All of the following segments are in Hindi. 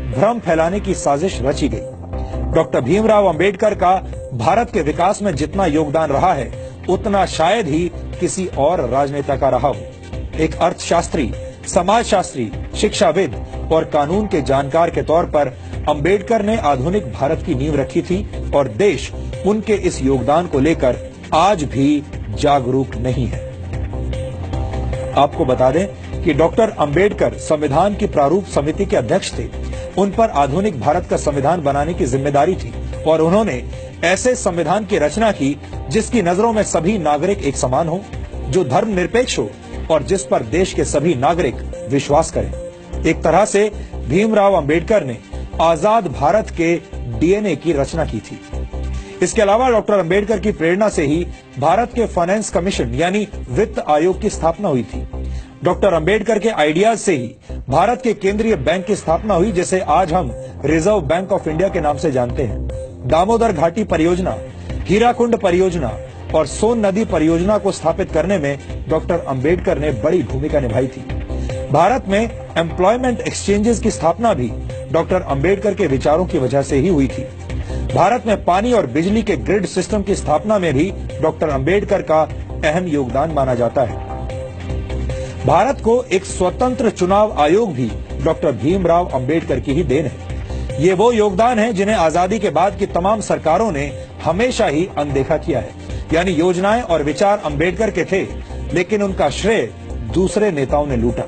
भ्रम फैलाने की साजिश रची गई। डॉक्टर भीमराव अंबेडकर का भारत के विकास में जितना योगदान रहा है उतना शायद ही किसी और राजनेता का रहा हो। एक अर्थशास्त्री, समाजशास्त्री, शिक्षाविद और कानून के जानकार के तौर पर अंबेडकर ने आधुनिक भारत की नींव रखी थी और देश उनके इस योगदान को लेकर आज भी जागरूक नहीं है। आपको बता दें कि डॉक्टर अंबेडकर संविधान की प्रारूप समिति के अध्यक्ष थे। उन पर आधुनिक भारत का संविधान बनाने की जिम्मेदारी थी और उन्होंने ऐसे संविधान की रचना की जिसकी नजरों में सभी नागरिक एक समान हो, जो धर्मनिरपेक्ष हो और जिस पर देश के सभी नागरिक विश्वास करें। एक तरह से भीमराव अंबेडकर ने आजाद भारत के डीएनए की रचना की थी। इसके अलावा डॉक्टर अंबेडकर की प्रेरणा से ही भारत के फाइनेंस कमीशन यानी वित्त आयोग की स्थापना हुई थी। डॉक्टर अंबेडकर के आइडियाज से ही भारत के केंद्रीय बैंक की स्थापना हुई, जिसे आज हम रिजर्व बैंक ऑफ इंडिया के नाम से जानते हैं। दामोदर घाटी परियोजना, हीराकुंड परियोजना और सोन नदी परियोजना को स्थापित करने में डॉक्टर अंबेडकर ने बड़ी भूमिका निभाई थी। भारत में एम्प्लॉयमेंट एक्सचेंजेस की स्थापना भी डॉक्टर अंबेडकर के विचारों की वजह से ही हुई थी। भारत में पानी और बिजली के ग्रिड सिस्टम की स्थापना में भी डॉक्टर अंबेडकर का अहम योगदान माना जाता है। भारत को एक स्वतंत्र चुनाव आयोग भी डॉक्टर भीमराव अंबेडकर की ही देन है। ये वो योगदान है जिन्हें आजादी के बाद की तमाम सरकारों ने हमेशा ही अनदेखा किया है। यानी योजनाएं और विचार अंबेडकर के थे, लेकिन उनका श्रेय दूसरे नेताओं ने लूटा।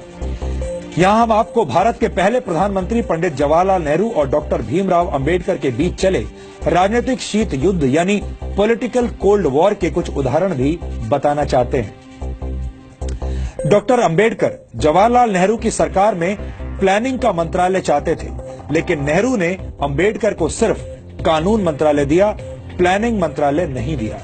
यहाँ हम आपको भारत के पहले प्रधानमंत्री पंडित जवाहरलाल नेहरू और डॉक्टर भीमराव अंबेडकर के बीच चले राजनीतिक शीत युद्ध यानी पॉलिटिकल कोल्ड वॉर के कुछ उदाहरण भी बताना चाहते हैं। डॉक्टर अंबेडकर जवाहरलाल नेहरू की सरकार में प्लानिंग का मंत्रालय चाहते थे, लेकिन नेहरू ने अंबेडकर को सिर्फ कानून मंत्रालय दिया, प्लानिंग मंत्रालय नहीं दिया।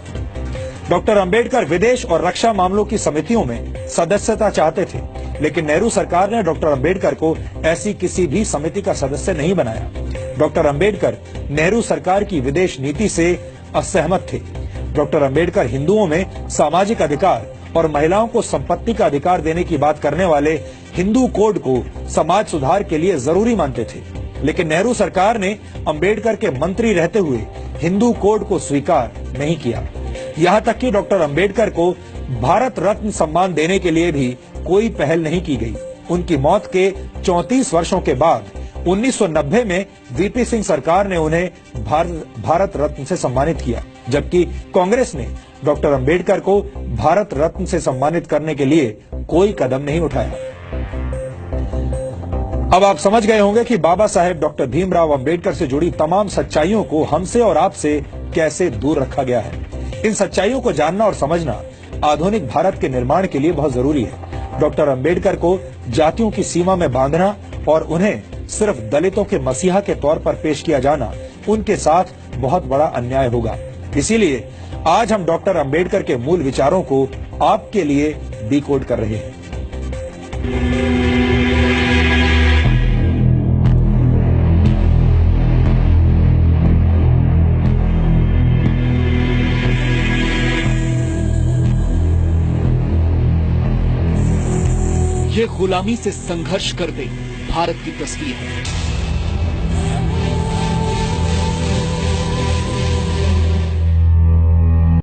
डॉक्टर अंबेडकर विदेश और रक्षा मामलों की समितियों में सदस्यता चाहते थे, लेकिन नेहरू सरकार ने डॉक्टर अंबेडकर को ऐसी किसी भी समिति का सदस्य नहीं बनाया। डॉक्टर अंबेडकर नेहरू सरकार की विदेश नीति से असहमत थे। डॉक्टर अंबेडकर हिंदुओं में सामाजिक अधिकार और महिलाओं को संपत्ति का अधिकार देने की बात करने वाले हिंदू कोड को समाज सुधार के लिए जरूरी मानते थे, लेकिन नेहरू सरकार ने अंबेडकर के मंत्री रहते हुए हिंदू कोड को स्वीकार नहीं किया। यहाँ तक कि डॉक्टर अंबेडकर को भारत रत्न सम्मान देने के लिए भी कोई पहल नहीं की गई। उनकी मौत के 34 वर्षों के बाद 1990 में वीपी सिंह सरकार ने उन्हें भारत रत्न से सम्मानित किया, जबकि कांग्रेस ने डॉक्टर अंबेडकर को भारत रत्न से सम्मानित करने के लिए कोई कदम नहीं उठाया। अब आप समझ गए होंगे कि बाबा साहेब डॉक्टर भीमराव अंबेडकर से जुड़ी तमाम सच्चाइयों को हमसे और आपसे कैसे दूर रखा गया है। इन सच्चाइयों को जानना और समझना आधुनिक भारत के निर्माण के लिए बहुत जरूरी है। डॉक्टर अंबेडकर को जातियों की सीमा में बांधना और उन्हें सिर्फ दलितों के मसीहा के तौर पर पेश किया जाना उनके साथ बहुत बड़ा अन्याय होगा। इसीलिए आज हम डॉक्टर अंबेडकर के मूल विचारों को आपके लिए डिकोड कर रहे हैं। ये गुलामी से संघर्ष कर दे भारत की तस्वीर है।